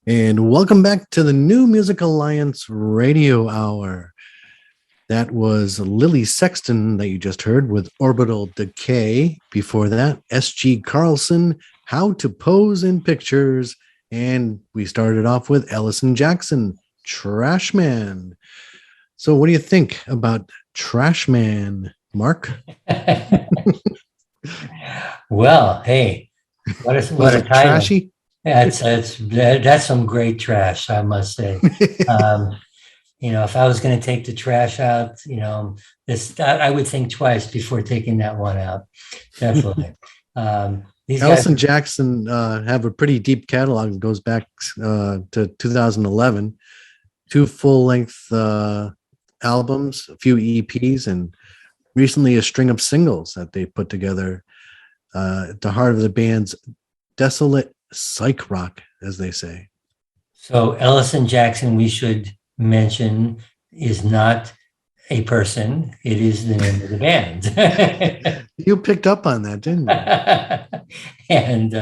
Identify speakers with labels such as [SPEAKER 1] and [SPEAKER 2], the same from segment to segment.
[SPEAKER 1] And welcome back to the New Music Alliance Radio Hour. That was Lily Sexton that you just heard with Orbital Decay. Before that, S.G. Carlson, How to Pose in Pictures. And we started off with Allison Jackson, Trash Man. So what do you think about Trash Man, Mark?
[SPEAKER 2] Well, hey, what a title.
[SPEAKER 1] Trashy?
[SPEAKER 2] That's some great trash, I must say. If I was going to take the trash out, I would think twice before taking that one out. Definitely.
[SPEAKER 1] Allison Jackson have a pretty deep catalog. It goes back to 2011. 2 full-length albums, a few EPs, and recently a string of singles that they put together at the heart of the band's desolate psych rock, as they say.
[SPEAKER 2] So Allison Jackson, we should mention, is not a person. It is the name of the band.
[SPEAKER 1] You picked up on that, didn't you?
[SPEAKER 2] And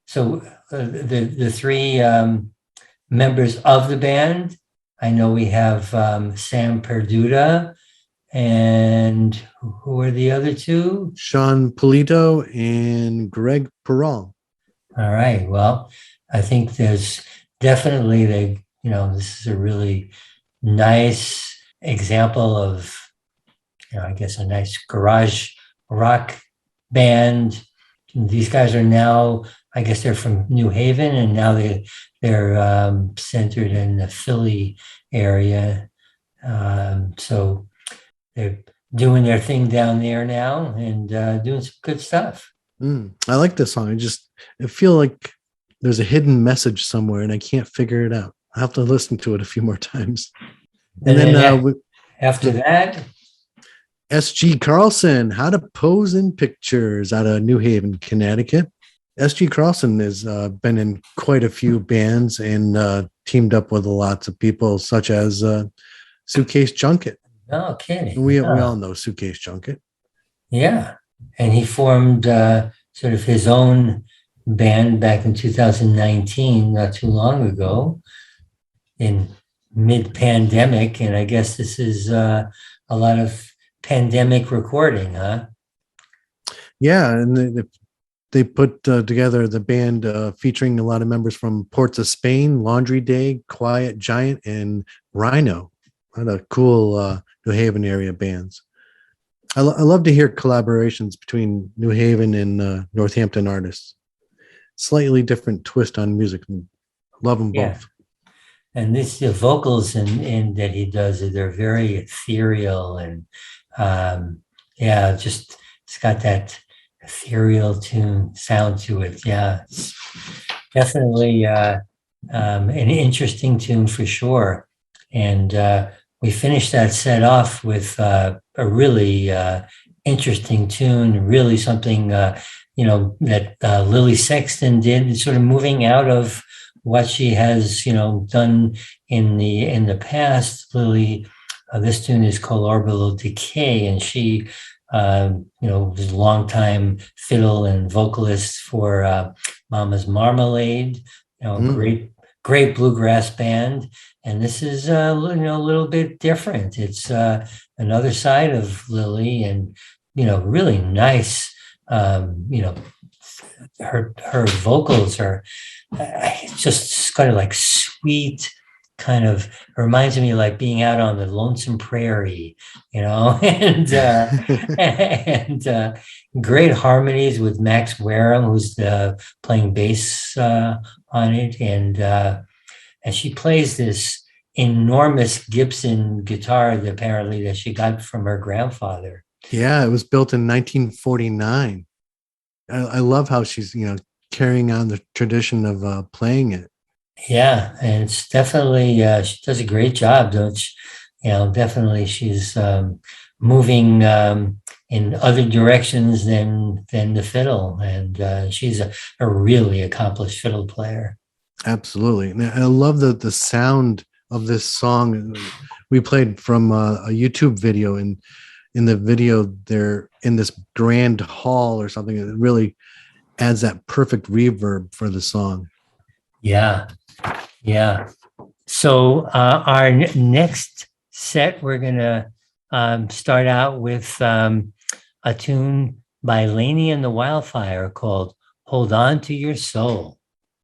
[SPEAKER 2] so the 3 members of the band, I know we have Sam Perduta, and who are the other 2?
[SPEAKER 1] Sean Polito and Greg Peral.
[SPEAKER 2] All right. Well, I think there's definitely this is a really nice example of, I guess, a nice garage rock band. These guys are now, I guess they're from New Haven, and now they're centered in the Philly area. So they're doing their thing down there now and doing some good stuff.
[SPEAKER 1] I like this song. I feel like there's a hidden message somewhere and I can't figure it out. I have to listen to it a few more times. And then
[SPEAKER 2] after that,
[SPEAKER 1] S.G. Carlson, How to Pose in Pictures, out of New Haven, Connecticut. S.G. Carlson has been in quite a few bands and teamed up with lots of people, such as Suitcase Junket.
[SPEAKER 2] No kidding.
[SPEAKER 1] We all know Suitcase Junket.
[SPEAKER 2] Yeah. And he formed sort of his own band back in 2019, not too long ago, in mid-pandemic. And I guess this is a lot of pandemic recording, huh?
[SPEAKER 1] Yeah, and they put together the band featuring a lot of members from Ports of Spain, Laundry Day, Quiet Giant, and Rhino. A lot of cool New Haven area bands. I love to hear collaborations between New Haven and Northampton artists. Slightly different twist on music. Love them both.
[SPEAKER 2] And the vocals in that he does, they're very ethereal and just it's got that ethereal sound to it. Yeah, it's definitely an interesting tune for sure. And we finished that set off with a really interesting tune, really something, that Lily Sexton did, sort of moving out of what she has, done in the past. Lily, this tune is called Orbital Decay, and she, was a longtime fiddle and vocalist for Mama's Marmalade, great bluegrass band. And this is a little bit different. It's another side of Lily, and really nice. Her vocals are just kind of like sweet, kind of reminds me of like being out on the lonesome prairie, and great harmonies with Max Wareham, who's playing bass on it, and she plays this enormous Gibson guitar that she got from her grandfather.
[SPEAKER 1] Yeah, it was built in 1949. I love how she's carrying on the tradition of playing it.
[SPEAKER 2] Yeah, and it's definitely she does a great job, don't she? Definitely she's moving in other directions than the fiddle, and she's a really accomplished fiddle player.
[SPEAKER 1] Absolutely. And I love the sound of this song. We played from a YouTube video, and in the video they're in this grand hall or something. It really adds that perfect reverb for the song.
[SPEAKER 2] Yeah. Yeah. So our next set, we're going to start out with a tune by Laney and the Wildfire called Hold On to Your Soul.